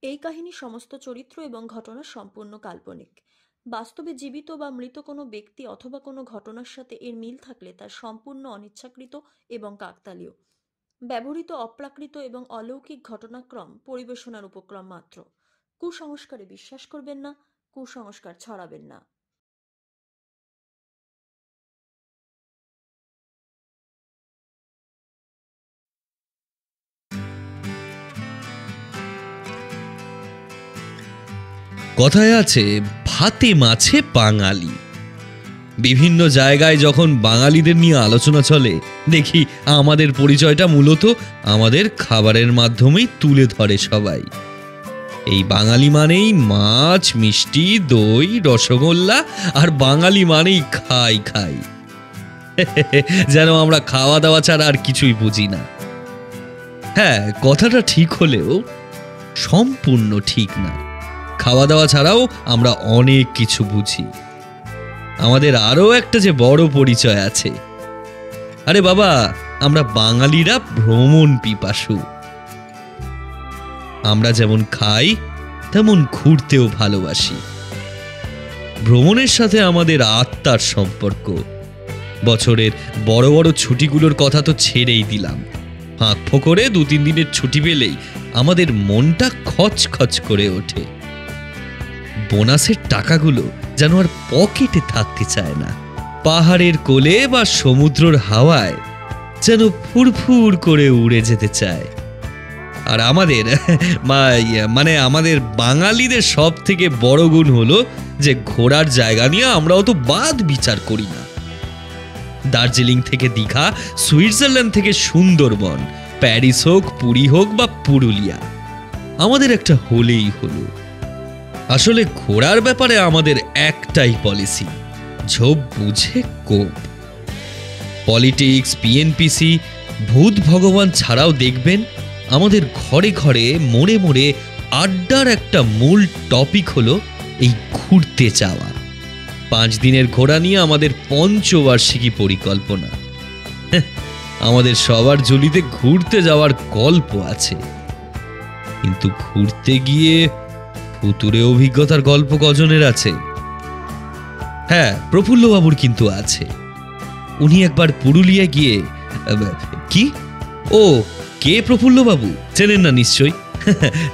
এই কাহিনীর সমস্ত চরিত্র এবং ঘটনা সম্পূর্ণ কাল্পনিক। বাস্তবে জীবিত বা মৃত কোনো ব্যক্তি অথবা কোনো ঘটনার সাথে এর মিল থাকলে তা সম্পূর্ণ অনিচ্ছাকৃত এবং কাকতালীয়। ব্যবহৃত অপ্রাকৃত এবং অলৌকিক ঘটনাক্রম পরিবেশনার উপক্রম মাত্র। কুসংস্কারে বিশ্বাস করবেন না, কুসংস্কার ছড়াবেন না। কথায় আছে ভাতে মাছে বাঙালি। বিভিন্ন জায়গায় যখন বাঙালিদের নিয়ে আলোচনা চলে, দেখি আমাদের পরিচয়টা মূলত আমাদের খাবারের মাধ্যমেই তুলে ধরে সবাই। এই বাঙালি মানেই মাছ, মিষ্টি, দই, রসগোল্লা, আর বাঙালি মানেই খাই খাই। যেন আমরা খাওয়া দাওয়া ছাড়া আর কিছুই বুঝি না। হ্যাঁ, কথাটা ঠিক হলেও সম্পূর্ণ ঠিক না। খাওয়া দাওয়া ছাড়াও আমরা অনেক কিছু বুঝি। আমাদের আরো একটা যে বড় পরিচয় আছে, আরে বাবা, আমরা বাঙালিরা ভ্রমণ পিপাসু। আমরা যেমন খাই তেমন ঘুরতেও ভালোবাসি। ভ্রমণের সাথে আমাদের আত্মার সম্পর্ক। বছরের বড় বড় ছুটিগুলোর কথা তো ছেড়েই দিলাম। ফাঁক ফোকরে 2-3 দিনের ছুটি পেলেই আমাদের মনটা খচখচ করে ওঠে। বোনাসের টাকাগুলো যেন আর পকেটে থাকতে চায় না। পাহাড়ের কোলে বা সমুদ্রের হাওয়ায় যেন ফুরফুর করে উড়ে যেতে চায়। আর আমাদের মানে আমাদের বাঙালিদের সব থেকে বড় গুণ হলো যে ঘোরার জায়গা নিয়ে আমরা অত বাদ বিচার করি না। দার্জিলিং থেকে দীঘা, সুইজারল্যান্ড থেকে সুন্দরবন, প্যারিস হোক, পুরী হোক বা পুরুলিয়া, আমাদের একটা হলেই হলো। আসলে ঘোরার ব্যাপারে আমাদের একটাই পলিসি, ঝোপ বুঝে কোপ। পলিটিক্স, পিএনপিসি, ভূত ভগবান ছাড়াও দেখবেন আমাদের ঘরে ঘরে মোড়ে মোড়ে আড্ডার একটা মূল টপিক হলো এই ঘুরতে যাওয়া। 5 দিনের ঘোরা নিয়ে আমাদের পঞ্চবার্ষিকী পরিকল্পনা। আমাদের সবার ঝুলিতে ঘুরতে যাওয়ার গল্প আছে, কিন্তু ঘুরতে গিয়ে ভুতুরে অভিজ্ঞতার গল্প কজনের আছে? হ্যাঁ, প্রফুল্লবাবুর কিন্তু আছে। উনি একবার পুরুলিয়া গিয়ে কি ও কে প্রফুল্লবাবু চেনেন না নিশ্চয়ই?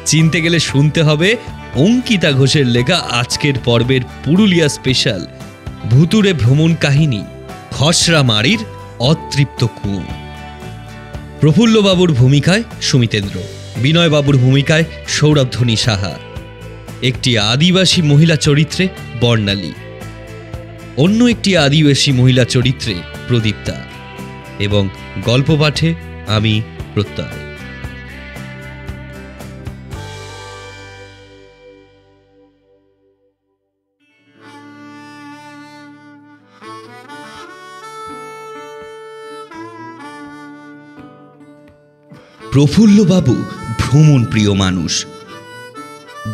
চিনতে গেলে শুনতে হবে অঙ্কিতা ঘোষের লেখা আজকের পর্বের পুরুলিয়া স্পেশাল ভুতুরে ভ্রমণ কাহিনী খসড়া মারির অতৃপ্ত কুয়ো। প্রফুল্লবাবুর ভূমিকায় সুমিতেন্দ্র, বিনয়বাবুর ভূমিকায় সৌরভধ্বনি সাহা, একটি আদিবাসী মহিলা চরিত্রে বর্ণালী, অন্য একটি আদিবাসী মহিলা চরিত্রে প্রদীপ্তা, এবং গল্প পাঠে আমি প্রত্যয়। প্রফুল্লবাবু ভ্রমণ প্রিয় মানুষ।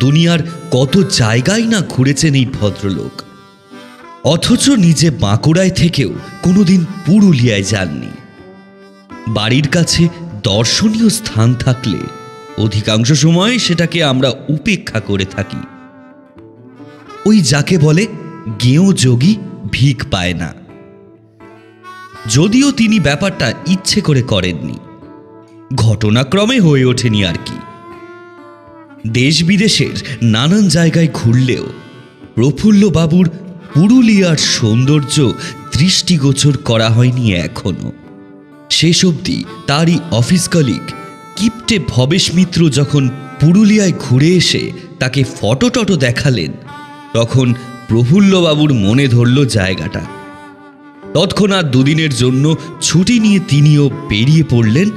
দুনিয়ার কত জায়গায় না ঘুরেছেন এই ভদ্রলোক, অথচ নিজে বাঁকুড়ায় থেকেও কোনোদিন পুরুলিয়ায় যাননি। বাড়ির কাছে দর্শনীয় স্থান থাকলে অধিকাংশ সময় সেটাকে আমরা উপেক্ষা করে থাকি। ওই যাকে বলে গেঁয়ো যোগী ভিক পায় না। যদিও তিনি ব্যাপারটা ইচ্ছে করে করেননি, ঘটনাক্রমে হয়ে ওঠেনি আর কি। দেশ বিদেশের নানান জায়গায় ঘুরলেও প্রফুল্লবাবুর পুরুলিয়ার সৌন্দর্য দৃষ্টিগোচর করা হয়নি এখনো। শেষ অবধি তারই অফিস কলিগ কিপ্টে ভবেশ মিত্র যখন পুরুলিয়ায় ঘুরে এসে তাকে ফটো টটো দেখালেন, তখন প্রফুল্লবাবুর মনে ধরল জায়গাটা। তৎক্ষণাৎ 2 দিনের জন্য ছুটি নিয়ে তিনিও বেরিয়ে পড়লেন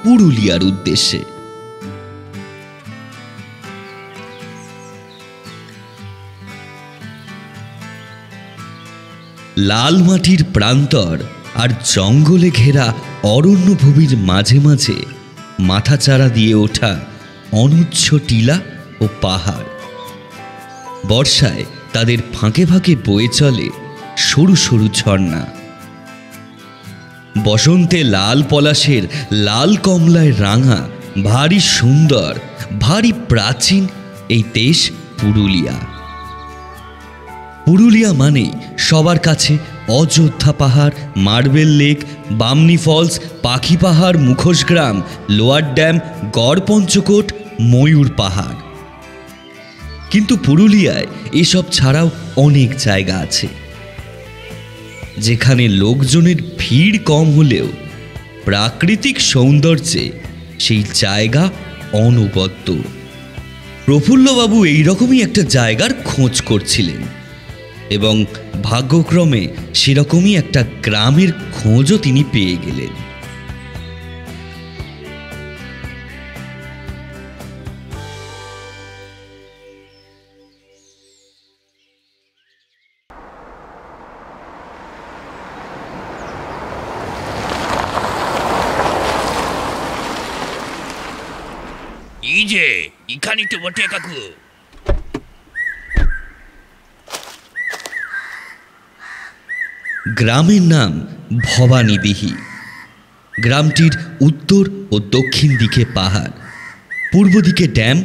পুরুলিয়ার উদ্দেশ্যে। লাল মাটির প্রান্তর আর জঙ্গলে ঘেরা অরণ্যভূমির মাঝে মাঝে মাথাচাড়া দিয়ে ওঠা অনুচ্ছ টিলা ও পাহাড়। বর্ষায় তাদের ফাঁকে ফাঁকে বয়ে চলে সরু সরু ঝর্ণা। বসন্তে লাল পলাশের লাল কমলায় রাঙা ভারী সুন্দর, ভারী প্রাচীন এই দেশ পুরুলিয়া। পুরুলিয়া মানেই সবার কাছে অযোধ্যা পাহাড়, মার্বেল লেক, বামনি ফলস, পাখি পাহাড়, মুখোশ গ্রাম, লোয়ার ড্যাম, গড় পঞ্চকোট, ময়ূর পাহাড়। কিন্তু পুরুলিয়ায় এসব ছাড়াও অনেক জায়গা আছে যেখানে লোকজনের ভিড় কম হলেও প্রাকৃতিক সৌন্দর্যে সেই জায়গা অনবদ্য। প্রফুল্লবাবু এইরকমই একটা জায়গার খোঁজ করছিলেন এবং ভাগ্যক্রমে সেরকমই একটা গ্রামের খোঁজও তিনি পেয়ে গেলেন। এই যে এখানে তো বটে কাকু। গ্রামের নাম ভবানীদিহি। গ্রামটির উত্তর ও দক্ষিণ দিকে পাহাড়, পূর্ব দিকে ড্যাম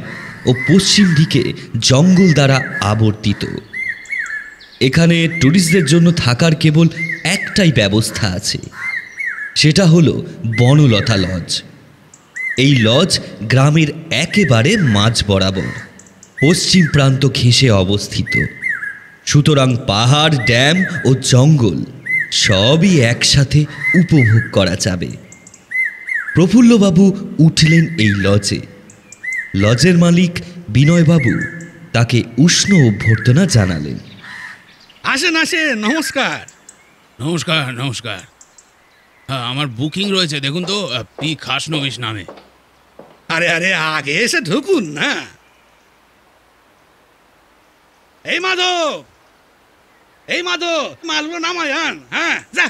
ও পশ্চিম দিকে জঙ্গল দ্বারা আবর্তিত। এখানে টুরিস্টদের জন্য থাকার কেবল একটাই ব্যবস্থা আছে, সেটা হলো বনলতা লজ। এই লজ গ্রামের একেবারে মাঝ বরাবর পশ্চিম প্রান্ত ঘেঁষে অবস্থিত। সুতরাং পাহাড়, ড্যাম ও জঙ্গল সবই একসাথে উপভোগ করা যাবে। প্রফুল্লবাবু উঠলেন এই লজে। লজের মালিক বিনয়বাবু তাকে উষ্ণ অভ্যর্থনা জানালেন। আসেন আসেন, নমস্কার। নমস্কার নমস্কার। হ্যাঁ, আমার বুকিং রয়েছে, দেখুন তো, পি খাসনবিশ নামে। আরে আরে, আগে এসে ঢুকুন না। এই মাধব, এই মাধব, মালগুলো নামায় আন। হ্যাঁ যা।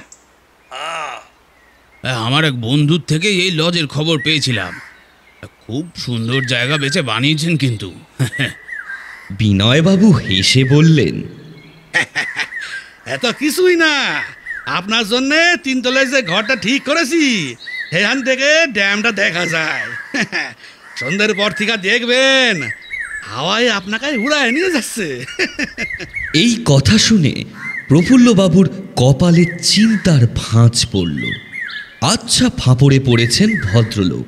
আমার এক বন্ধুর থেকে এই লজের খবর পেয়েছিলাম। খুব সুন্দর জায়গা বেছে বানিয়েছেন কিন্তু। বিনয়বাবু হেসে বললেন, এত কিছুই না, আপনার জন্যে তিনতলায় যে ঘরটা ঠিক করেছি সেখান থেকে ড্যামটা দেখা যায়। সন্ধ্যের পর থেকে দেখবেন হাওয়ায় আপনাকে উড়ায় নিয়ে যাচ্ছে। এই কথা শুনে প্রফুল্লবাবুর কপালে চিন্তার ভাঁজ পড়ল। আচ্ছা ফাঁপড়ে পড়েছেন ভদ্রলোক।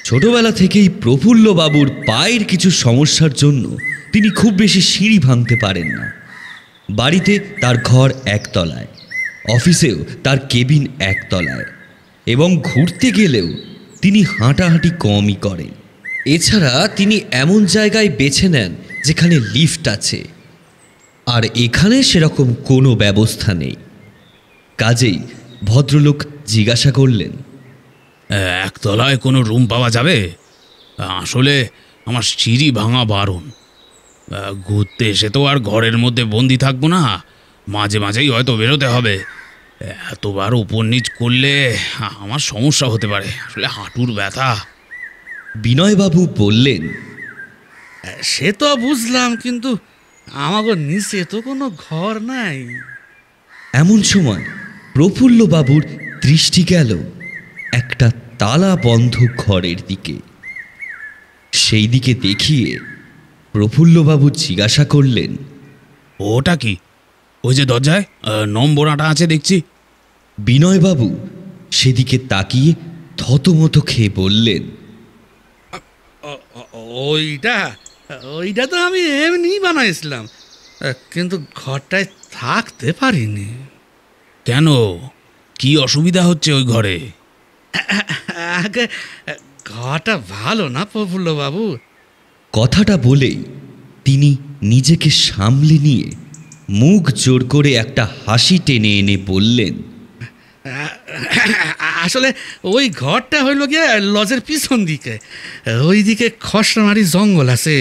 ছোটবেলা থেকেই প্রফুল্লবাবুর পায়ের কিছু সমস্যার জন্য তিনি খুব বেশি সিঁড়ি ভাঙতে পারেন না। বাড়িতে তার ঘর একতলায়, অফিসেও তার কেবিন একতলায়, এবং ঘুরতে গেলেও তিনি হাঁটাহাঁটি কমই করেন। এছাড়া তিনি এমন জায়গায় বেছে নেন যেখানে লিফট আছে, আর এখানে সেরকম কোনো ব্যবস্থা নেই। কাজেই ভদ্রলোক জিজ্ঞাসা করলেন, একতলায় কোনো রুম পাওয়া যাবে? আসলে আমার সিঁড়ি ভাঙা বারণ। ঘুরতে এসে তো আর ঘরের মধ্যে বন্দি থাকবো না, মাঝে মাঝেই হয়তো বেরোতে হবে। এতবার উপর নিচ করলে আমার সমস্যা হতে পারে, আসলে হাঁটুর ব্যথা। বিনয়বাবু বললেন, সে তো বুঝলাম, কিন্তু আমাকে নিচে তো কোনো ঘর নাই। এমন সময় প্রফুল্লবাবুর দৃষ্টি গেল একটা তালা বন্ধ ঘরের দিকে। সেই দিকে দেখিয়ে প্রফুল্লবাবু জিজ্ঞাসা করলেন, ওটা কি? ওই যে দরজায় নম্বর আটা আছে দেখছি। বিনয়বাবু সেদিকে তাকিয়ে থতমত খেয়ে বললেন, ওইটা ওইটা তো আমি এমনি বানাইছিলাম, কিন্তু ঘরটায় থাকতে পারিনি। কেন, কি অসুবিধা হচ্ছে ওই ঘরে? আগে ঘরটা ভালো না প্রফুল্লবাবু। কথাটা বলেই তিনি নিজেকে সামলে নিয়ে মুখ জোর করে একটা হাসি টেনে এনে বললেন, আসলে ওই ঘরটা হইল গিয়ে লজের পিছন দিকে, ওই দিকে খসড়ামারি জঙ্গল আছে।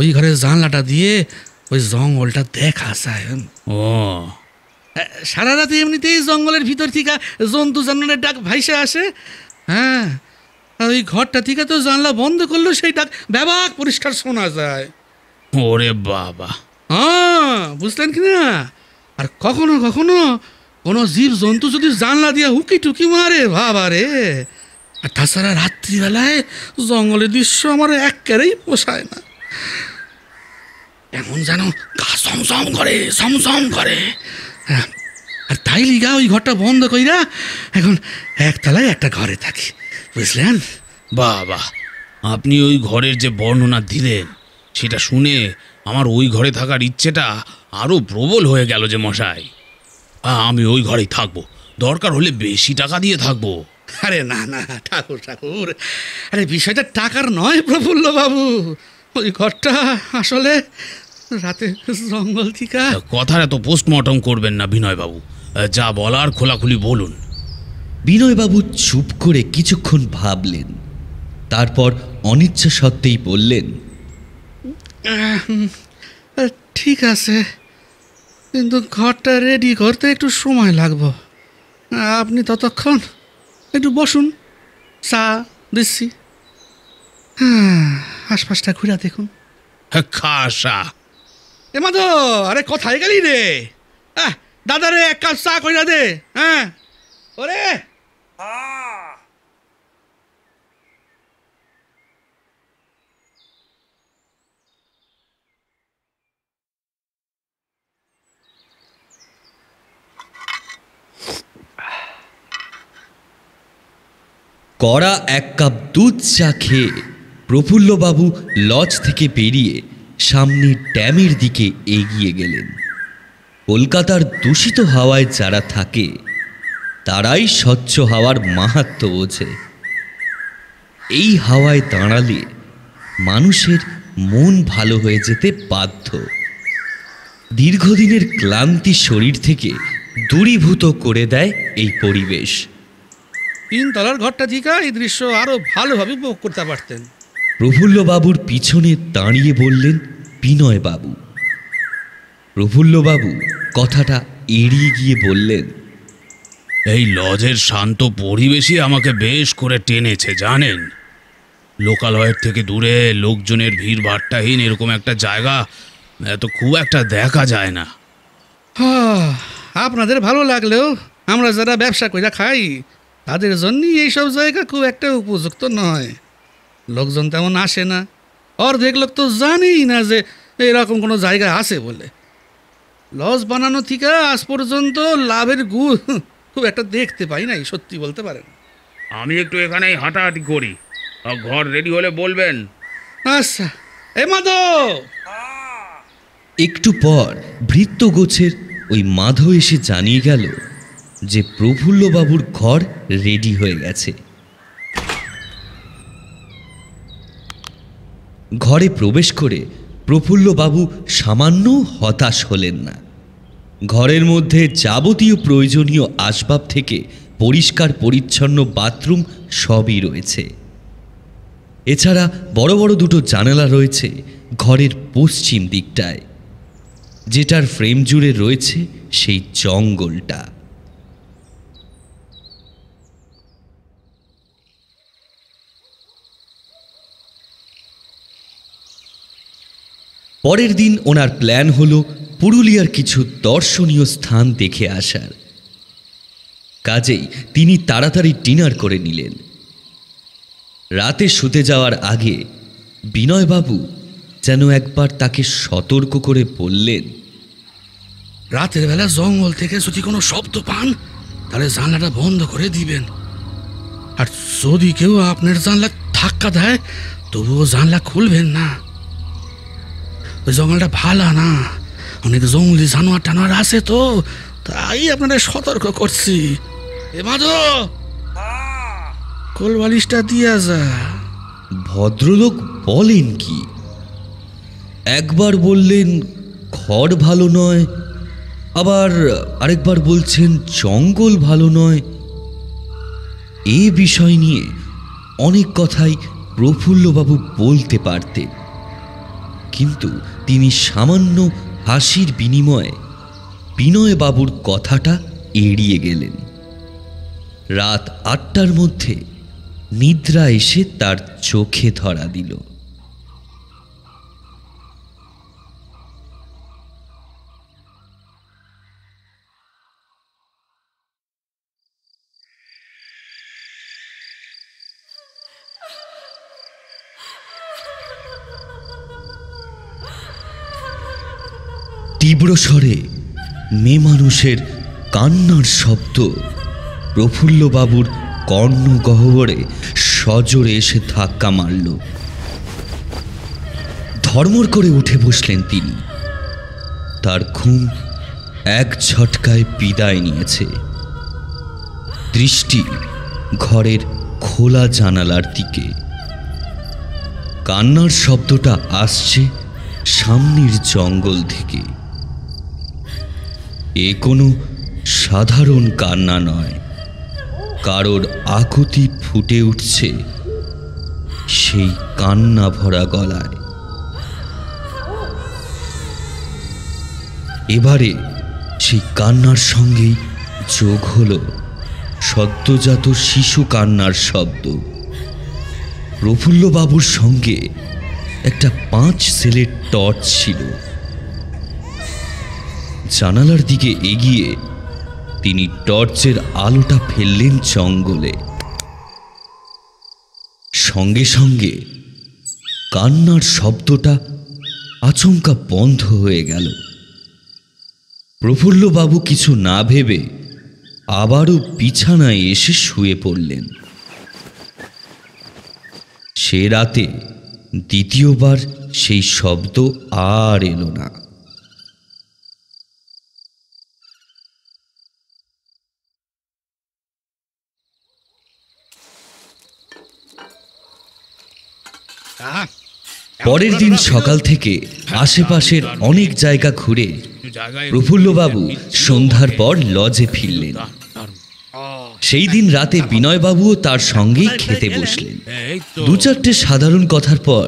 ওই ঘরের জানলাটা দিয়ে ওই জঙ্গলটা দেখা যায়। ও, সারা রাতে এমনিতেই জঙ্গলের ভিতর থেকে জন্তু জানোয়ারের ডাক ভাইসে আসে। হ্যাঁ, আর ওই ঘরটা থেকে তো জানলা বন্ধ করলেও সেই ডাক ব্যাপক পরিষ্কার শোনা যায়। ওরে বাবা! হ্যাঁ, বুঝলেন কি না? আর কখনো কখনো কোনো জীব জন্তু যদি জানলা দিয়ে হুকি টুকি মারে, বাবা রে! আর তাছাড়া রাত্রিবেলায় জঙ্গলের দৃশ্য আমার একেবারেই পোষায় না। এমন যেন গা সমসম করে সমসম করে। হ্যাঁ, আর তাই লিগা ওই ঘরটা বন্ধ কইরা এখন একতলায় একটা ঘরে থাকি, বুঝলেন? বাহ বাহ, আপনি ওই ঘরের যে বর্ণনা দিলেন সেটা শুনে আমার ওই ঘরে থাকার ইচ্ছেটা আরও প্রবল হয়ে গেল যে মশাই। আমি ওই ঘরেই থাকবো, দরকার হলে বেশি টাকা দিয়ে থাকবো। আরে না না ঠাকুর ঠাকুর, আরে বিষয়টা টাকার নয় প্রফুল্ল বাবু, ওই ঘরটা আসলে রাতে জঙ্গল থিকা। কথার এত পোস্টমর্টম করবেন না বিনয়বাবু, যা বলার খোলাখুলি বলুন। বিনয়বাবু চুপ করে কিছুক্ষণ ভাবলেন, তারপর অনিচ্ছা সত্ত্বেই বললেন, ঠিক আছে, কিন্তু ঘরটা রেডি করতে একটু সময় লাগবে। আপনি ততক্ষণ একটু বসুন, চা দিচ্ছি। হ্যাঁ, আশপাশটা ঘুরে দেখুন। খাসা এ মাধো, আরে কোথায় গেলি রে? দাদারে এক কাপ চা কইরা দে। হ্যাঁ ওরে, কড়া এক কাপ দুধ চা খেয়ে প্রফুল্লবাবু লজ থেকে বেরিয়ে সামনের ড্যামের দিকে এগিয়ে গেলেন। কলকাতার দূষিত হাওয়ায় যারা থাকে তারাই স্বচ্ছ হাওয়ার মাহাত্ম্য বোঝে। এই হাওয়ায় দাঁড়ালে মানুষের মন ভালো হয়ে যেতে বাধ্য। দীর্ঘদিনের ক্লান্তি শরীর থেকে দূরীভূত করে দেয় এই পরিবেশ। 3 তলার ঘরটা থিকা এই দৃশ্য আরো ভালোভাবে উপভোগ করতে পারতেন। প্রফুল্লবাবুর পিছনে দাঁড়িয়ে বললেন বিনয়বাবু। প্রফুল্লবাবু কথাটা এড়িয়ে গিয়ে বললেন, এই লজের শান্ত পরিবেশই আমাকে বেশ করে টেনেছে জানেন। লোকালয়ের থেকে দূরে লোকজনের ভিড় ভাট্টাহীন এরকম একটা জায়গা এত খুব একটা দেখা যায় না। আপনাদের ভালো লাগলেও আমরা যারা ব্যবসা কইরা খাই তাদের জন্যই এইসব জায়গা খুব একটা উপযুক্ত নয়। লোকজন তেমন আসে না, অর্ধেক লোক তো জানেই না যে এরকম কোনো জায়গা আছে বলে। লজ বানানো থেকে আজ পর্যন্ত লাভের গুড় খুব একটা দেখতে পাই নাই, সত্যি বলতে পারেন। আমি একটু এখানেই হাঁটাহাঁটি করি, ঘর রেডি হলে বলবেন। আচ্ছা, এ মাধব। একটু পর ভৃত্য গোছের ওই মাধব এসে জানিয়ে গেল যে প্রফুল্লবাবুর ঘর রেডি হয়ে গেছে। ঘরে প্রবেশ করে প্রফুল্লবাবু সামান্য হতাশ হলেন না। ঘরের মধ্যে যাবতীয় প্রয়োজনীয় আসবাব থেকে পরিষ্কার পরিচ্ছন্ন বাথরুম সবই রয়েছে। এছাড়া বড় বড় দুটো জানালা রয়েছে ঘরের পশ্চিম দিকটায়, যেটার ফ্রেম জুড়ে রয়েছে সেই জঙ্গলটা। পরের দিন ওনার প্ল্যান হলো পুরুলিয়ার কিছু দর্শনীয় স্থান দেখে আসার। কাজেই তিনি তাড়াতাড়ি ডিনার করে নিলেন। রাতে শুতে যাওয়ার আগে বিনয়বাবু যেন একবার তাকে সতর্ক করে বললেন, রাতের বেলা জঙ্গল থেকে যদি কোনো শব্দ পান তাহলে জানলাটা বন্ধ করে দিবেন। আর যদি কেউ আপনার জানলা ধাক্কা দেয় তবুও জানলা খুলবেন না। ওই জঙ্গলটা ভালো না, অনেক জঙ্গলি জানোয়ার টানোয়ার আছে তো, তাই আপনারা সতর্ক করছি। এ মাধব, কোলবালিশটা দিয়া যা। ভদ্রলোক বলেন কি? একবার বললেন ঘর ভালো নয়, আবার আরেকবার বলছেন জঙ্গল ভালো নয়। এই বিষয় নিয়ে অনেক কথাই প্রফুল্লবাবু বলতে পারতেন, কিন্তু তিনি সামান্য হাসির বিনিময়ে বিনয়বাবুর কথাটা এড়িয়ে গেলেন। রাত 8টার মধ্যে নিদ্রা এসে তার চোখে ধরা দিল। তীব্র স্বরে মেয়ে মানুষের কান্নার শব্দ প্রফুল্লবাবুর কর্ণগহ্বরে সজোরে এসে ধাক্কা মারল। ধর্মর করে উঠে বসলেন তিনি। তার ঘুম এক ঝটকায় বিদায় নিয়েছে। দৃষ্টি ঘরের খোলা জানালার দিকে। কান্নার শব্দটা আসছে সামনের জঙ্গল থেকে। এ কোনো সাধারণ কান্না নয়, কারোর আকুতি ফুটে উঠছে সেই কান্না ভরা গলায়। এবারে সেই কান্নার সঙ্গেই যোগ হলো সদ্যজাত শিশু কান্নার শব্দ। প্রফুল্লবাবুর সঙ্গে একটা 5 সেলের টর্চ ছিল। জানালার দিকে এগিয়ে তিনি টর্চের আলোটা ফেললেন জঙ্গলে। সঙ্গে সঙ্গে কান্নার শব্দটা আচমকা বন্ধ হয়ে গেল। প্রফুল্লবাবু কিছু না ভেবে আবারও বিছানায় এসে শুয়ে পড়লেন। সে রাতে দ্বিতীয়বার সেই শব্দ আর এলো না। পরের দিন সকাল থেকে আশেপাশের অনেক জায়গা ঘুরে প্রফুল্লবাবু সন্ধ্যার পর লজে ফিরলেন। সেই দিন রাতে বিনয়বাবুও তার সঙ্গেই খেতে বসলেন। 2-4টে সাধারণ কথার পর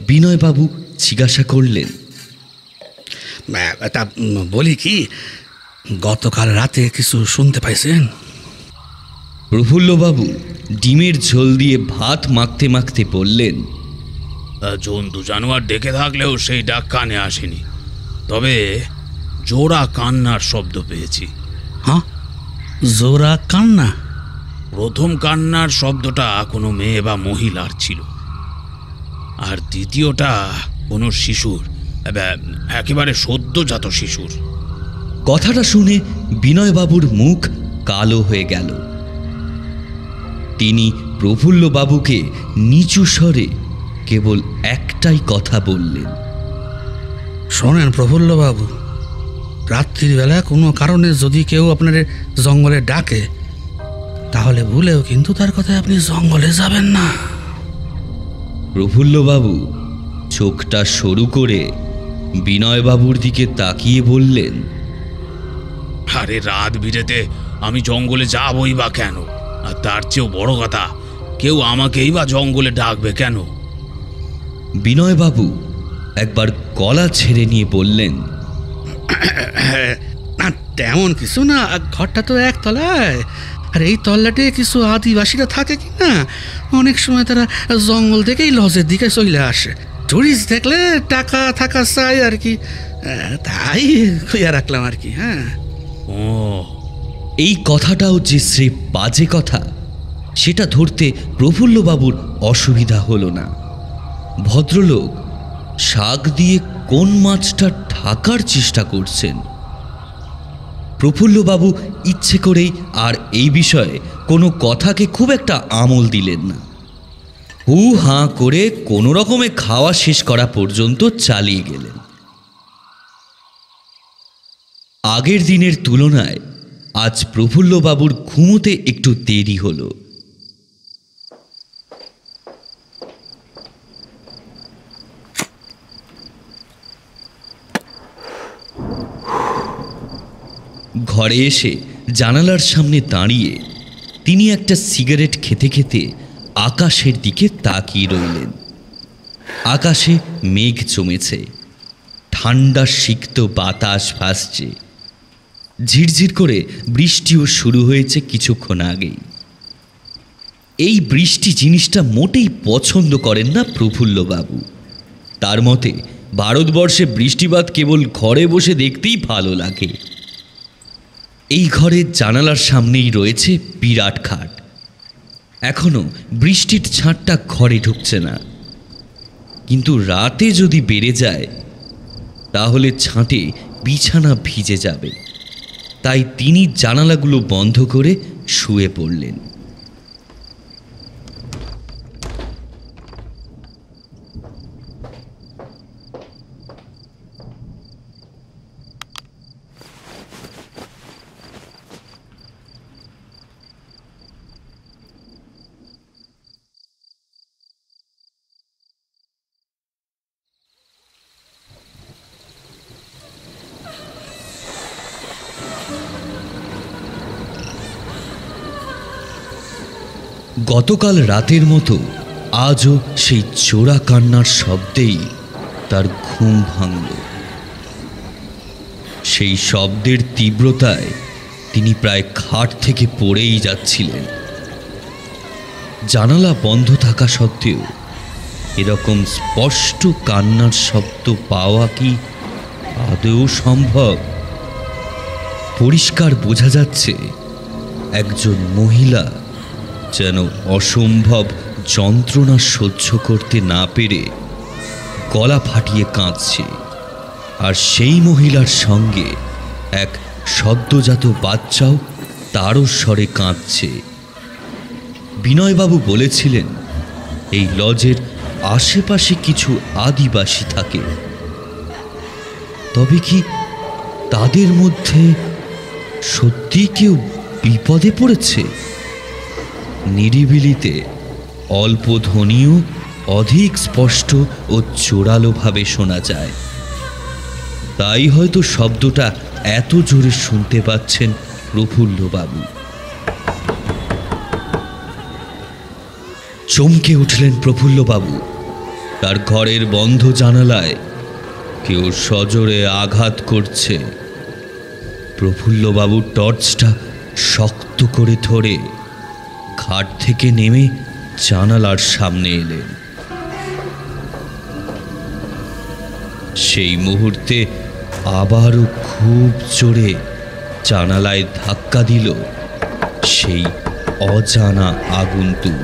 বিনয়বাবু জিজ্ঞাসা করলেন, তা বলি কি, গতকাল রাতে কিছু শুনতে পাইছেন? প্রফুল্লবাবু ডিমের ঝোল দিয়ে ভাত মাখতে মাখতে বললেন, জন্তু জানোয়ার ডেকে থাকলেও সেই ডাক কানে আসেনি, তবে জোড়া কান্নার শব্দ পেয়েছি। হ্যাঁ, জোড়া কান্না? প্রথম কান্নার শব্দটা কোনো মেয়ে বা মহিলার ছিল, আর দ্বিতীয়টা কোনো শিশুর, একেবারে সদ্যজাত শিশুর। কথাটা শুনে বিনয়বাবুর মুখ কালো হয়ে গেল। তিনি প্রফুল্লবাবুকে নিচু স্বরে কেবল একটাই কথা বললেন, শোনেন প্রফুল্লবাবু, রাত্রির বেলা কোনো কারণে যদি কেউ আপনার জঙ্গলে ডাকে, তাহলে ভুলেও কিন্তু তার কথায় আপনি জঙ্গলে যাবেন না। প্রফুল্লবাবু চোখটা সরু করে বিনয়বাবুর দিকে তাকিয়ে বললেন, আরে রাত বিরেতে আমি জঙ্গলে যাবই বা কেন? আর তার চেয়েও বড় কথা, কেউ আমাকেই বা জঙ্গলে ডাকবে কেন? বিনয়বাবু একবার গলা ছেড়ে নিয়ে বললেন, না তেমন কিছু না, ঘরটা তো একতলায়, আর এই তল্লাটে কিছু আদিবাসীরা থাকে কি না, অনেক সময় তারা জঙ্গল থেকেই লজের দিকে চলে আসে। টুরিস্ট দেখলে টাকা থাকা চাই আর কি, তাই খুঁজে রাখলাম আর কি। হ্যাঁ, ও, এই কথাটাও যে স্রেফ বাজে কথা সেটা ধরতে প্রফুল্লবাবুর অসুবিধা হলো না। ভদ্রলোক শাক দিয়ে কোন মাছটা ঢাকার চেষ্টা করছেন। প্রফুল্লবাবু ইচ্ছে করেই আর এই বিষয়ে কোনো কথাকে খুব একটা আমল দিলেন না। হু হাঁ করে কোনো রকমে খাওয়া শেষ করা পর্যন্ত চালিয়ে গেলেন। আগের দিনের তুলনায় আজ প্রফুল্লবাবুর ঘুমোতে একটু দেরি হলো। ঘরে এসে জানালার সামনে দাঁড়িয়ে তিনি একটা সিগারেট খেতে খেতে আকাশের দিকে তাকিয়ে রইলেন। আকাশে মেঘ জমেছে, ঠান্ডা সিক্ত বাতাস ভাসছে, ঝিরঝির করে বৃষ্টিও শুরু হয়েছে কিছুক্ষণ আগেই। এই বৃষ্টি জিনিসটা মোটেই পছন্দ করেন না প্রফুল্লবাবু। তার মতে ভারতবর্ষে বৃষ্টিপাত কেবল ঘরে বসে দেখতেই ভালো লাগে। এই ঘরের জানালার সামনেই রয়েছে বিরাট খাট। এখনো বৃষ্টির ছাঁটটা ঘরে ঢুকছে না, কিন্তু রাতে যদি বেড়ে যায় তাহলে ছাঁটে বিছানা ভিজে যাবে, তাই তিনি জানালাগুলো বন্ধ করে শুয়ে পড়লেন। গতকাল রাতের মতো আজও সেই চোরা কান্নার শব্দেই তার ঘুম ভাঙল। সেই শব্দের তীব্রতায় তিনি প্রায় খাট থেকে পড়েই যাচ্ছিলেন। জানালা বন্ধ থাকা সত্ত্বেও এরকম স্পষ্ট কান্নার শব্দ পাওয়া কি আদৌ সম্ভব? পরিষ্কার বোঝা যাচ্ছে একজন মহিলা যেন অসম্ভব যন্ত্রণা সহ্য করতে না পেরে গলা ফাটিয়ে কাঁদছে, আর সেই মহিলার সঙ্গে এক সদ্যজাত বাচ্চাও তারও স্বরে কাঁদছে। বিনয়বাবু বলেছিলেন এই লজের আশেপাশে কিছু আদিবাসী থাকে। তবে কি তাদের মধ্যে সত্যি কেউ বিপদে পড়েছে? নিরিবিলিতে অল্প ধ্বনিও অধিক স্পষ্ট ও জোরালোভাবে শোনা যায়। তাই হয়তো শব্দটা এত জোরে শুনতে পাচ্ছেন প্রফুল্লবাবু। চমকে উঠলেন প্রফুল্লবাবু। তার ঘরের বন্ধ জানালায় কেউ সজোরে আঘাত করছে। প্রফুল্লবাবু টর্চটা শক্ত করে ধরে খাট থেকে নেমে জানালার সামনে এলেন। সেই মুহূর্তে আবারও খুব জোরে জানালায় ধাক্কা দিল সেই অজানা আগন্তুক।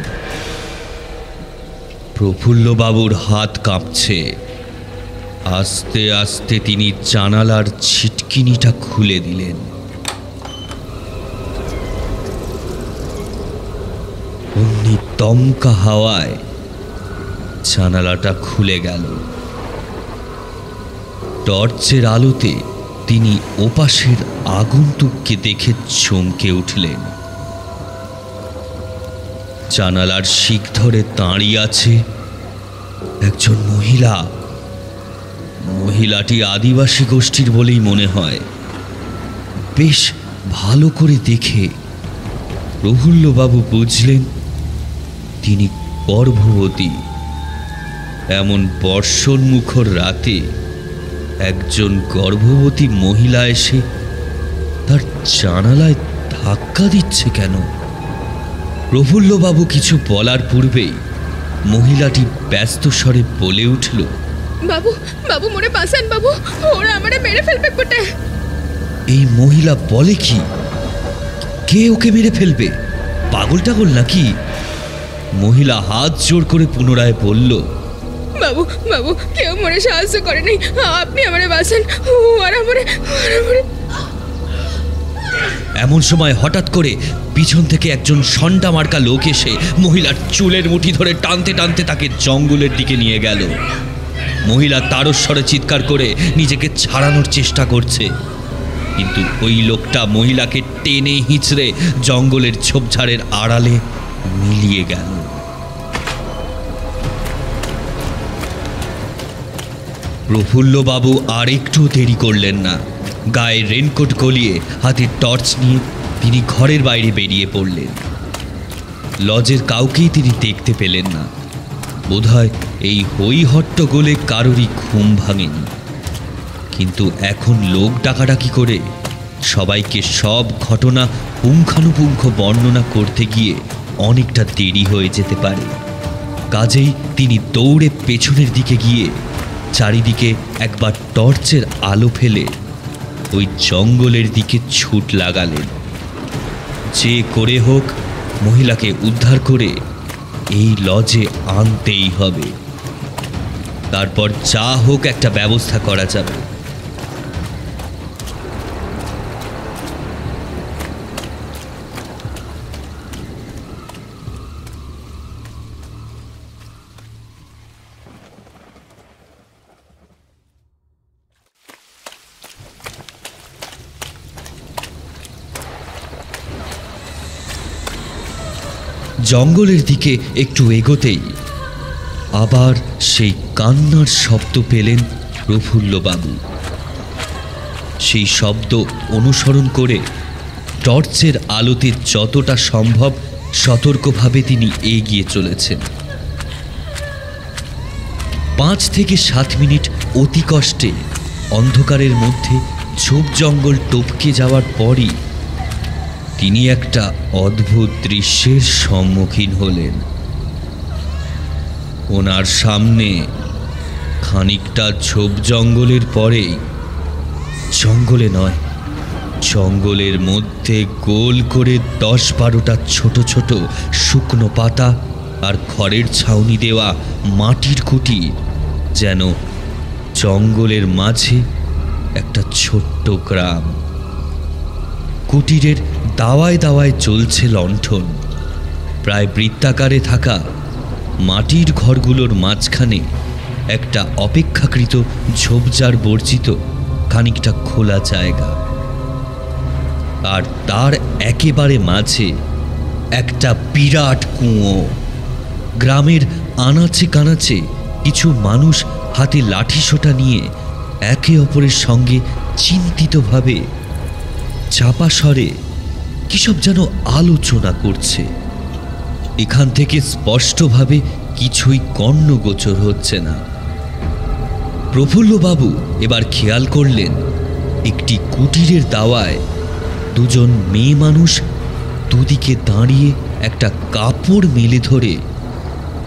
প্রফুল্লবাবুর হাত কাঁপছে। আস্তে আস্তে তিনি জানালার ছিটকিনিটা খুলে দিলেন। অমনি দমকা হাওয়ায় জানালাটা খুলে গেল। টর্চের আলোতে তিনি ওপাশের আগন্তুককে দেখে চমকে উঠলেন। জানালার শিক ধরে দাঁড়িয়ে আছে একজন মহিলা। মহিলাটি আদিবাসী গোষ্ঠীর বলেই মনে হয়। বেশ ভালো করে দেখে প্রফুল্লবাবু বুঝলেন তিনি গর্ভবতী। এমন বর্ষণমুখর রাতে একজন গর্ভবতী মহিলা এসে তার জানালায় ধাক্কা দিচ্ছে কেন? প্রফুল্লবাবু কিছু বলার পূর্বেই মহিলাটি ব্যস্ত স্বরে বলে উঠল, বাবু বাবু মোরে বাঁচান বাবু, ওরা আমারে মেরে ফেলবে কোটে। এই মহিলা বলে কি? কে ওকে মেরে ফেলবে? পাগল টাগল নাকি? মহিলা হাত জোর করে পুনরায় বলল, বাবু বাবু কেউ মোরে সাহায্য করে নাই, আপনি আমারে বাঁচান। ওরা মোরে এমন সময় হঠাৎ করে পিছন থেকে একজন সন্ডা মার্কা লোক এসে মহিলার চুলের মুঠি ধরে টানতে টানতে তাকে জঙ্গলের দিকে নিয়ে গেল। মহিলা তারস্বরে চিৎকার করে নিজেকে ছাড়ানোর চেষ্টা করছে, কিন্তু ওই লোকটা মহিলাকে টেনে হিঁচড়ে জঙ্গলের ঝোপঝাড়ের আড়ালে মিলিয়ে গেল। প্রফুল্লবাবু আর একটু দেরি করলেন না। গায়ে রেনকোট গলিয়ে হাতে টর্চ নিয়ে তিনি ঘরের বাইরে বেরিয়ে পড়লেন। লজের কাউকেই তিনি দেখতে পেলেন না। বোধহয় এই হই হট্টগোলে কারোরই ঘুম ভাঙেনি। কিন্তু এখন লোক ডাকাডাকি করে সবাইকে সব ঘটনা পুঙ্খানুপুঙ্খ বর্ণনা করতে গিয়ে অনেকটা দেরি হয়ে যেতে পারে। কাজেই তিনি দৌড়ে পেছনের দিকে গিয়ে চারিদিকে একবার টর্চের আলো ফেলে ওই জঙ্গলের দিকে ছুট লাগালেন। যে করে হোক মহিলাকে উদ্ধার করে এই লজে আনতেই হবে। তারপর যা হোক একটা ব্যবস্থা করা যাবে। জঙ্গলের দিকে একটু এগোতেই আবার সেই কান্নার শব্দ পেলেন প্রফুল্লবাবু। সেই শব্দ অনুসরণ করে টর্চের আলোতে যতটা সম্ভব সতর্কভাবে তিনি এগিয়ে চলেছেন। 5 থেকে 7 মিনিট অতি কষ্টে অন্ধকারের মধ্যে ঝোপ জঙ্গল টপকে যাওয়ার পরই তিনি একটা অদ্ভুত দৃশ্যের সম্মুখীন হলেন। ওনার সামনে খানিকটা ঝোপ জঙ্গলের পরেই, জঙ্গলে নয়, জঙ্গলের মধ্যে গোল করে 10-12টা ছোট ছোট শুকনো পাতা আর খড়ের ছাউনি দেওয়া মাটির কুটির, যেন জঙ্গলের মাঝে একটা ছোট্ট গ্রাম। কুটিরের দাওয়ায় দাওয়ায় চলছে লণ্ঠন। প্রায় বৃত্তাকারে থাকা মাটির ঘরগুলোর মাঝখানে একটা অপেক্ষাকৃত ঝোপঝাড় বর্জিত খানিকটা খোলা জায়গা, আর তার একেবারে মাঝে একটা বিরাট কুঁয়ো। গ্রামের আনাচে কানাচে কিছু মানুষ হাতে লাঠিসোঁটা নিয়ে একে অপরের সঙ্গে চিন্তিতভাবে চাপা স্বরে কিসব যেন আলোচনা করছে। এখান থেকে স্পষ্টভাবে কিছুই কর্ণগোচর হচ্ছে না। প্রফুল্লবাবু এবার খেয়াল করলেন একটি কুটিরের দাওয়ায় দুজন মেয়ে মানুষ দুদিকে দাঁড়িয়ে একটা কাপড় মেলে ধরে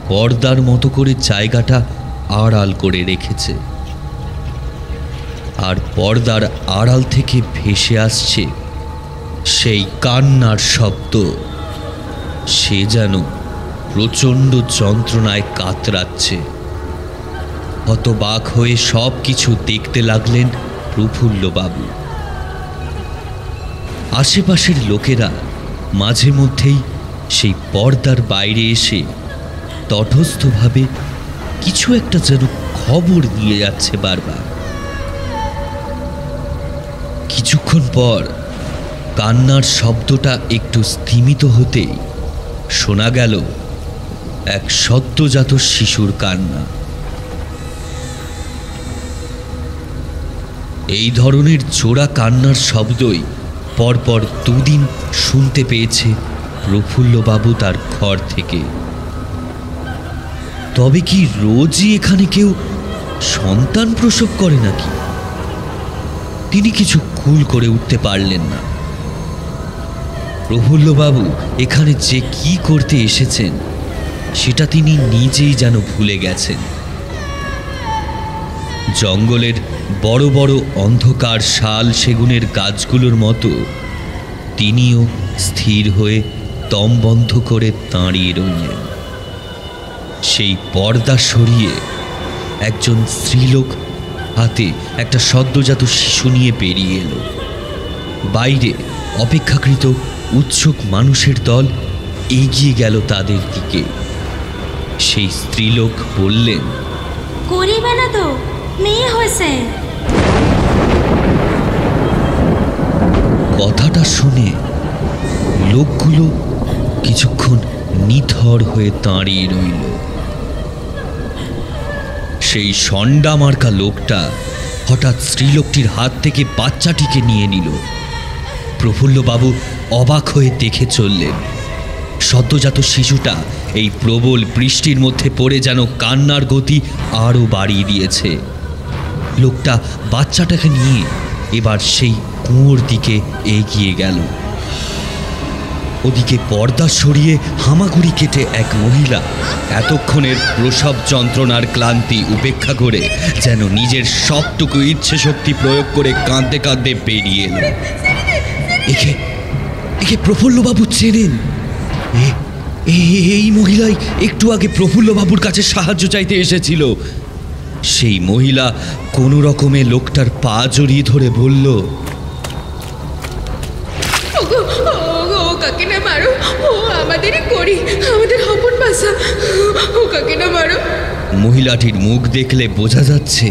পর্দার মতো করে জায়গাটা আড়াল করে রেখেছে, আর পর্দার আড়াল থেকে ভেসে আসছে সেই কান্নার শব্দ। সে যেন প্রচণ্ড যন্ত্রণায় কাতরাচ্ছে। হতবাক হয়ে সব কিছু দেখতে লাগলেন প্রফুল্লবাবু। আশেপাশের লোকেরা মাঝে মধ্যেই সেই পর্দার বাইরে এসে তটস্থভাবে কিছু একটা যেন খবর নিয়ে যাচ্ছে বারবার। কিছুক্ষণ পর কান্নার শব্দটা একটু স্থিমিত হতেই শোনা গেল এক সদ্যজাত শিশুর কান্না। এই ধরনের জোড়া কান্নার শব্দই পরপর 2 দিন শুনতে পেয়েছে প্রফুল্লবাবু তার ঘর থেকে। তবে কি রোজই এখানে কেউ সন্তান প্রসব করে নাকি? তিনি কিছু কুল করে উঠতে পারলেন না। প্রফুল্লবাবু এখানে যে কি করতে এসেছেন সেটা তিনি নিজেই যেন ভুলে গেছেন। জঙ্গলের বড় বড় অন্ধকার শাল সেগুনের গাছগুলোর মতো তিনিও স্থির হয়ে দম বন্ধ করে দাঁড়িয়ে রইলেন। সেই পর্দা সরিয়ে একজন স্ত্রীলোক হাতে একটা সদ্যজাত শিশু নিয়ে বেরিয়ে এলো। বাইরে অপেক্ষাকৃত উৎসুক মানুষের দল এগিয়ে গেল তাদের দিকে। সেই স্ত্রীলোক বললেন, করিবে না তো, মেয়ে হয়েছে। কথাটা শুনে লোকগুলো কিছুক্ষণ নিথর হয়ে দাঁড়িয়ে রইল। সেই সন্ডা মার্কা লোকটা হঠাৎ স্ত্রীলোকটির হাত থেকে বাচ্চাটিকে নিয়ে নিল। প্রফুল্লবাবু অবাক হয়ে দেখে চললেন। সদ্যজাত শিশুটা এই প্রবল বৃষ্টির মধ্যে পড়ে যেন কান্নার গতি আরও বাড়িয়ে দিয়েছে। লোকটা বাচ্চাটাকে নিয়ে এবার সেই কুয়োর দিকে এগিয়ে গেল। ওদিকে পর্দা সরিয়ে হামাগুড়ি কেটে এক মহিলা এতক্ষণের প্রসব যন্ত্রণার ক্লান্তি উপেক্ষা করে যেন নিজের সবটুকু ইচ্ছে শক্তি প্রয়োগ করে কাঁদতে কাঁদতে বেরিয়ে এলো। একে একে প্রফুল্লবাবু চেনেন। এই মহিলাই একটু আগে প্রফুল্লবাবুর কাছে সাহায্য চাইতে এসেছিল। সেই মহিলা কোনো রকমে লোকটার পা জড়িয়ে ধরে বলল, কাকে না মারো, ও আমাদেরই করি, আমাদের হপন বাসা, ও কাকে না মারো। মহিলাটির মুখ দেখলে বোঝা যাচ্ছে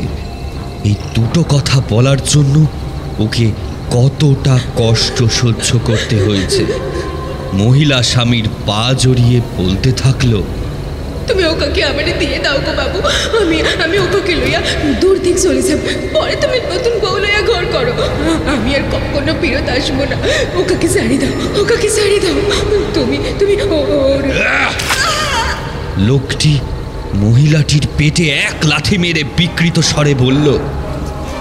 এই দুটো কথা বলার জন্য ওকে কতটা কষ্ট সহ্য করতে হয়েছে। মহিলা স্বামীর পা জড়িয়ে বলতে থাকলো, তুমি ওকাকে আমারে দিয়ে দাও গো বাবু। আমি ওকাকে লইয়া দূর দিক চলে যাব, পরে তুমি নতুন বউ লইয়া ঘর করো। আমি আর কখনো ফিরত আসবো না। ওকাকে ছাড়ি দাও, ওকাকে ছাড়ি দাও। তুমি ওর লোকটি মহিলাটির পেটে এক লাথি মেরে বিকৃত স্বরে বলল,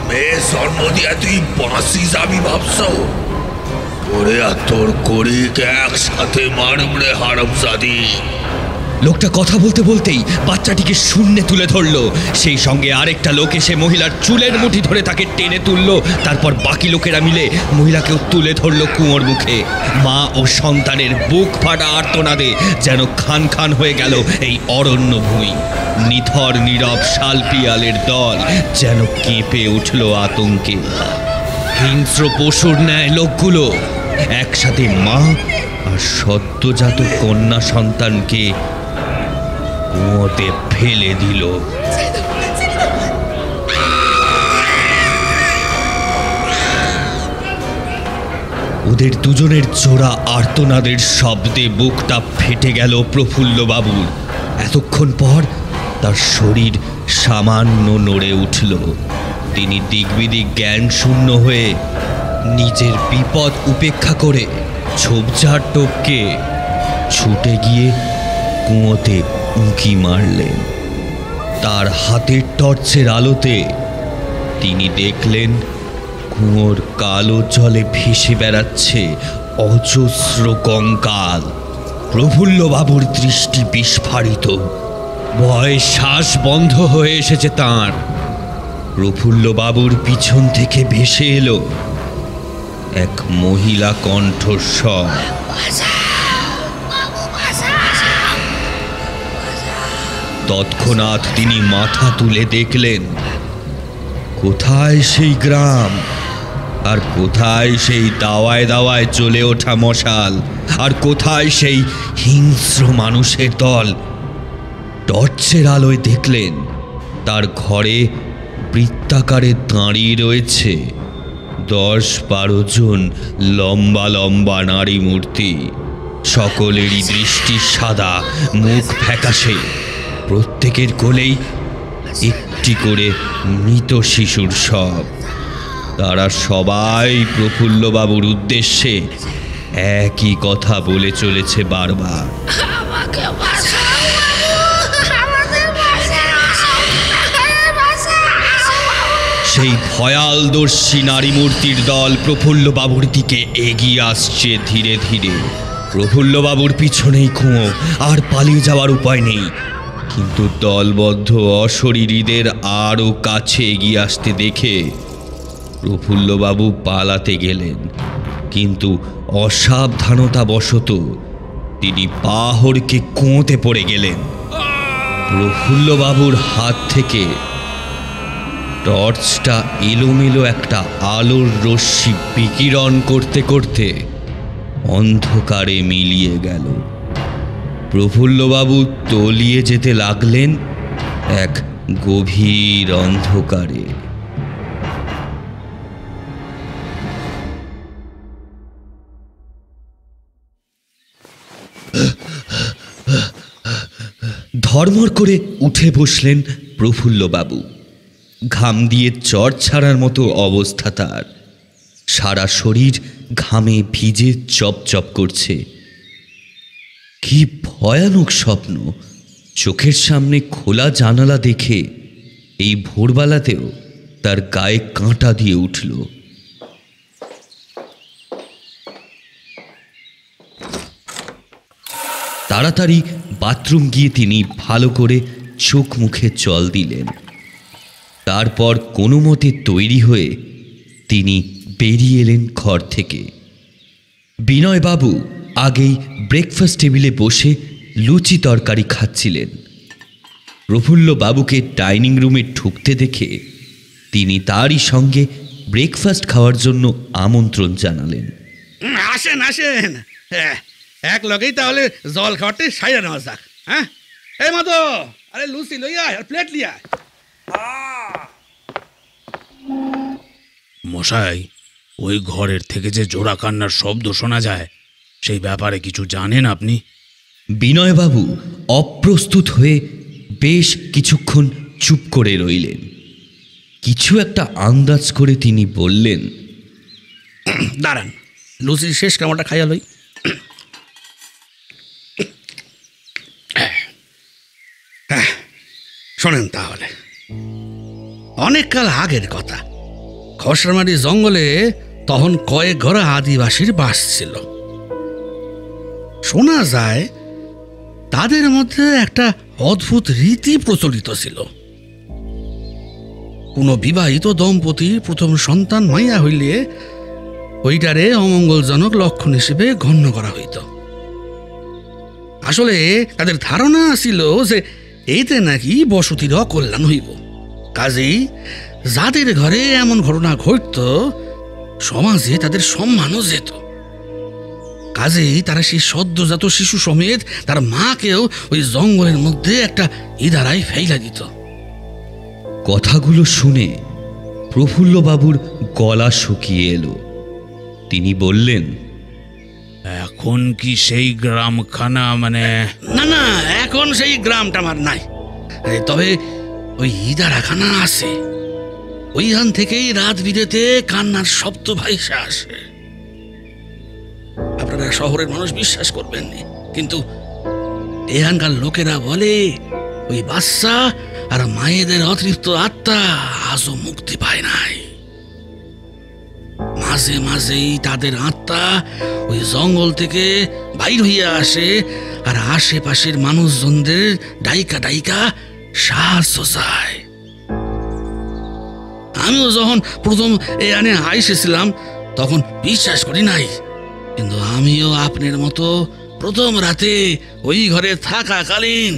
মেয়ে জন্ম দিয়া তুই বাঁচি যাবি ভাবছ? ওরে আর তোর করিকে একসাথে মারব রে হারামজাদি। লোকটা কথা বলতে বলতেই বাচ্চাটিকে শূন্যে তুলে ধরলো। সেই সঙ্গে আরেকটা লোক এসে মহিলার চুলের মুঠি ধরে তাকে টেনে তুললো। তারপর বাকি লোকেরা মিলে মহিলাকেও তুলে ধরলো কুয়োর মুখে। মা ও সন্তানের বুক ফাটা আর্তনাদে যেন খান খান হয়ে গেল এই অরণ্য ভূমি। নিথর নীরব শালপিয়ালের দল যেন কেঁপে উঠল আতঙ্কে। হিংস্র পশুর ন্যায় লোকগুলো একসাথে মা আর সদ্যজাত কন্যা সন্তানকে কুয়োতে ফেলে দিল। ওদের দুজনের জোড়া আর্তনাদের শব্দে বুকটা ফেটে গেল প্রফুল্ল বাবুর। এতক্ষণ পর তার শরীর সামান্য নড়ে উঠল। তিনি দিগ্বিদিক জ্ঞান শূন্য হয়ে নিজের বিপদ উপেক্ষা করে ঝোপঝাড় টপকে ছুটে গিয়ে কুয়োতে উঁকি মারলেন। তার হাতের টর্চের আলোতে তিনি দেখলেন কুয়োর কালো জলে ভেসে বেড়াচ্ছে অজস্র কঙ্কাল। প্রফুল্লবাবুর দৃষ্টি বিস্ফারিত, ভয়ে শ্বাস বন্ধ হয়ে এসেছে তাঁর। প্রফুল্লবাবুর পিছন থেকে ভেসে এলো এক মহিলা কণ্ঠস্বর। তৎক্ষণাৎ তিনি মাথা তুলে দেখলেন, কোথায় সেই গ্রাম, আর কোথায় সেই দাওয়ায় দাওয়ায় চলে ওঠা মশাল, আর কোথায় সেই হিংস্র মানুষের দল। টর্চের আলোয় দেখলেন তার ঘরে বৃত্তাকারে দাঁড়িয়ে রয়েছে 10-12 জন লম্বা লম্বা নারী মূর্তি। সকলেরই দৃষ্টি সাদা, মুখ ফ্যাকাশে। প্রত্যেকের কোলেই একটি করে মৃত শিশুর শব। তারা সবাই প্রফুল্লবাবুর উদ্দেশ্যে একই কথা বলে চলেছে বারবার। সেই ভয়ালদর্শী নারী মূর্তির দল প্রফুল্লবাবুর দিকে এগিয়ে আসছে ধীরে ধীরে। প্রফুল্লবাবুর পিছনেই কুয়ো, আর পালিয়ে যাওয়ার উপায় নেই। কিন্তু দলবদ্ধ অশরীরীদের আরও কাছে এগিয়ে আসতে দেখে প্রফুল্লবাবু পালাতে গেলেন, কিন্তু অসাবধানতাবশত তিনি পা হড়কে কুয়োতে পড়ে গেলেন। প্রফুল্লবাবুর হাত থেকে টর্চটা এলোমেলো একটা আলোর রশ্মি বিকিরণ করতে করতে অন্ধকারে মিলিয়ে গেল। প্রফুল্লবাবু তলিয়ে যেতে লাগলেন এক গভীর অন্ধকারে। ধর্মর করে উঠে বসলেন প্রফুল্লবাবু। ঘাম দিয়ে চট ছাড়ার মতো অবস্থা তার। সারা শরীর ঘামে ভিজে চপচপ করছে। কি ভয়ানক স্বপ্ন! চোখের সামনে খোলা জানালা দেখে এই ভোরবেলাতেও তার গায়ে কাঁটা দিয়ে উঠল। তাড়াতাড়ি বাথরুম গিয়ে তিনি ভালো করে চোখ মুখে জল দিলেন। তারপর কোনো মতে তৈরি হয়ে তিনি বেরিয়ে এলেন ঘর থেকে। বিনয়বাবু আগেই ব্রেকফাস্ট টেবিলে বসে লুচি তরকারি খাচ্ছিলেন। প্রফুল্লবাবুকে ডাইনিং রুমে ঢুকতে দেখে তিনি তারই সঙ্গে ব্রেকফাস্ট খাওয়ার জন্য আমন্ত্রণ জানালেন। আসেন আসেন, এক লগেই তাহলে জল খাওয়াতে সাইরা নেওয়া যাক। হ্যাঁ, এই মতো, আরে লুচি লইয়া আর প্লেট লিয়া। মশাই, ওই ঘরের থেকে যে জোড়া কান্নার শব্দ শোনা যায়, সেই ব্যাপারে কিছু জানেন আপনি? বিনয়বাবু অপ্রস্তুত হয়ে বেশ কিছুক্ষণ চুপ করে রইলেন। কিছু একটা আন্দাজ করে তিনি বললেন, দাঁড়ান, লুচির শেষ কামড়টা খাইয়া লই। শোনেন তাহলে, অনেক কাল আগের কথা। খসড়ামারি জঙ্গলে তখন কয়েক ঘর আদিবাসীর বাস ছিল। শোনা যায় তাদের মধ্যে একটা অদ্ভুত রীতি প্রচলিত ছিল। কোনো বিবাহিত দম্পতির প্রথম সন্তান মাইয়া হইলে ওইটারে অমঙ্গলজনক লক্ষণ হিসেবে গণ্য করা হইত। আসলে তাদের ধারণা ছিল যে এইতে নাকি বসতির অকল্যাণ হইব। কাজেই যাদের ঘরে এমন ঘটনা ঘটত, সমাজে তাদের সম্মানও যেত। কাজেই তারা সেই সদ্যজাত শিশু সমেত তার মাকেও ওই জঙ্গলের মধ্যে একটা ইদারায় ফেলা দিত। কথাগুলো শুনে প্রফুল্লবাবুর গলা শুকিয়ে এলো। তিনি বললেন, এখন কি সেই গ্রামখানা মানে? না না, এখন সেই গ্রামটা আমার নাই, তবে ওই ইদারাখানা আছে। ওইখান থেকেই রাত বিরেতে কান্নার শব্দ ভাইসা আসে। আপনারা শহরের মানুষ বিশ্বাস করবেন না, কিন্তু এখানকার লোকেরা বলে ওই বাচ্চা আর মায়েদের অতৃপ্ত আত্মা আজও মুক্তি পায় নাই। মাঝে মাঝেই তাদের আত্মা ওই জঙ্গল থেকে বাইর হইয়া আসে আর আশেপাশের মানুষজনদের ডাইকা ডাইকা সাহায্য চায়। আমিও যখন প্রথম এখানে আইসেছিলাম তখন বিশ্বাস করি নাই, কিন্তু আমিও আপনার মতো প্রথম রাতে ওই ঘরে থাকাকালীন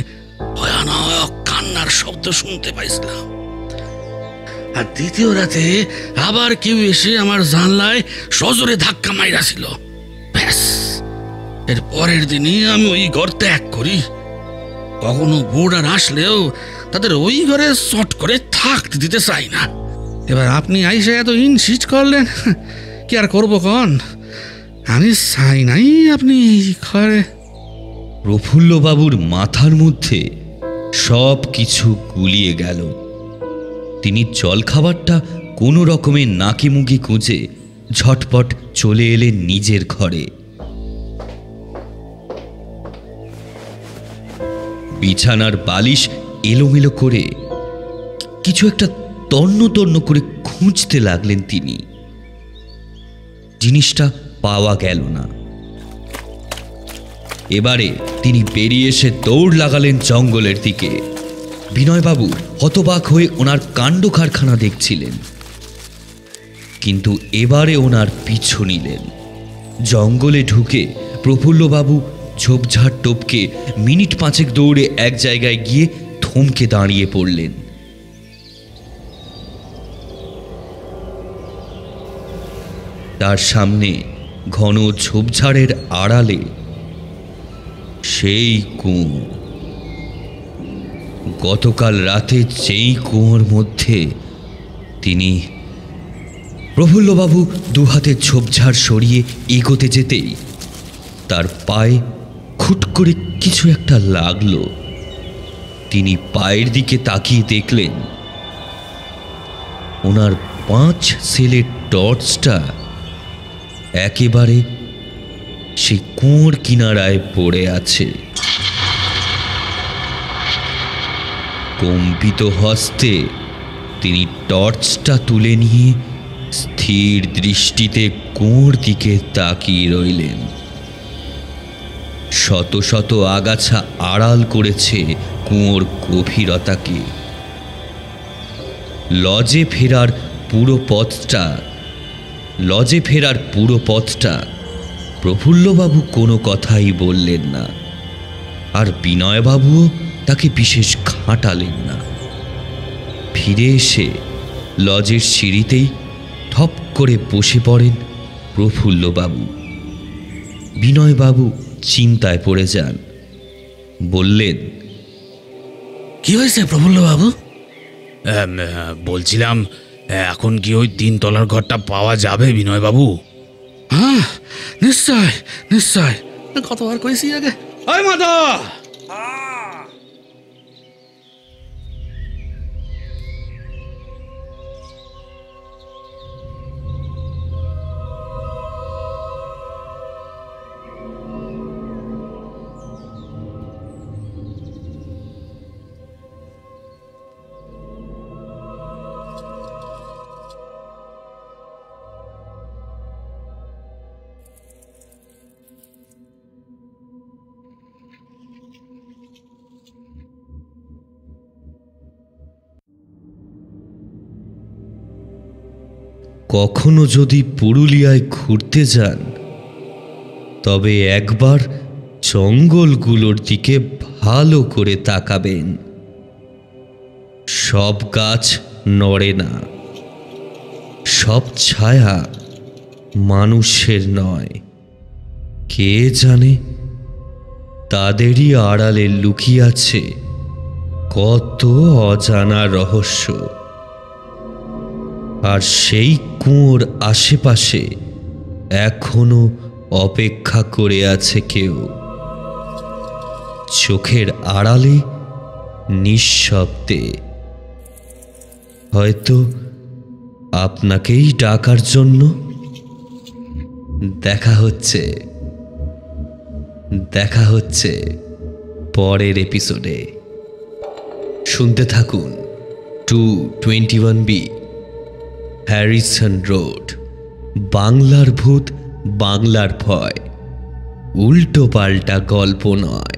ভয়ানক কান্নার শব্দ শুনতে পাইছিলাম। আর দ্বিতীয় রাতে আবার কেউ এসে আমার জানলায় সজোরে ধাক্কা মাইরাছিল। ব্যাস, এর পরের দিনই আমি ওই ঘর ত্যাগ করি। কখনো বোর্ডার আসলেও তাদের ওই ঘরে শট করে থাকতে দিতে চাই না। এবার আপনি আইসে এত ইনসিস্ট করলেন, কি আর করবো কন? আমি চাই নাই আপনি এই ঘরে। প্রফুল্লবাবুর মাথার মধ্যে সব কিছু গুলিয়ে গেল। তিনি জলখাবারটা কোনো রকমে নাকি মুখে গুঁজে ঝটপট চলে এলেন নিজের ঘরে। বিছানার বালিশ এলোমেলো করে কিছু একটা তন্ন তন্ন করে খুঁজতে লাগলেন তিনি। জিনিসটা পাওয়া গেল না। এবারে তিনি বেরিয়ে এসে দৌড় লাগালেন জঙ্গলের দিকে। বিনয়বাবু হতবাক হয়ে ওনার কাণ্ড কারখানা দেখছিলেন, কিন্তু এবারে ওনার পিছু নিলেন। জঙ্গলে ঢুকে প্রফুল্লবাবু ঝোপঝাড় টপকে মিনিট পাঁচেক দৌড়ে এক জায়গায় গিয়ে থমকে দাঁড়িয়ে পড়লেন। তার সামনে ঘন ঝোপঝাড়ের আড়ালে সেই কুঁয়ো। গতকাল রাতে যেই কুয়োর মধ্যে তিনি প্রফুল্লবাবু দুহাতে ঝোপঝাড় সরিয়ে এগোতে যেতেই তার পায়ে খুট করে কিছু একটা লাগলো। তিনি পায়ের দিকে তাকিয়ে দেখলেন ওনার 5 সেলের টর্চটা একেবারে সেই কুয়োর কিনারায় পড়ে আছে। কম্পিত হস্তে তিনি টর্চটা তুলে নিয়ে স্থির দৃষ্টিতে কুয়োর দিকে তাকিয়ে রইলেন। শত শত আগাছা আড়াল করেছে কুয়োর গভীরতাকে। লজে ফেরার পুরো পথটা প্রফুল্লবাবু কোনো কথাই বললেন না, আর বিনয়বাবুও তাকে বিশেষ খাটালেন না। ফিরে এসে লজের সিঁড়িতেই ঠপ করে বসে পড়েন প্রফুল্লবাবু। বিনয়বাবু চিন্তায় পড়ে যান। বললেন, কি হয়েছে প্রফুল্লবাবু? বলছিলাম, এখন কি ওই 3 তলার ঘরটা পাওয়া যাবে বিনয়বাবু? হ্যাঁ, নিশ্চয় নিশ্চয়, কতবার কইছি আগে। ওই মাধব, কখনো যদি পুরুলিয়ায় ঘুরতে যান তবে একবার জঙ্গলগুলোর দিকে ভালো করে তাকাবেন। সব গাছ নড়ে না, সব ছায়া মানুষের নয়। কে জানে তাদেরই আড়ালে লুকিয়ে আছে কত অজানা রহস্য। আর সেই কুয়োর আশেপাশে এখনো অপেক্ষা করে আছে কেউ, চোখের আড়ালে নিঃশব্দে, হয়তো আপনাকেই ডাকার জন্য। দেখা হচ্ছে পরের এপিসোডে। শুনতে থাকুন 221B হ্যারিসন রোড, বাংলার ভূত, বাংলার ভয়, উল্টো পাল্টা গল্প নয়।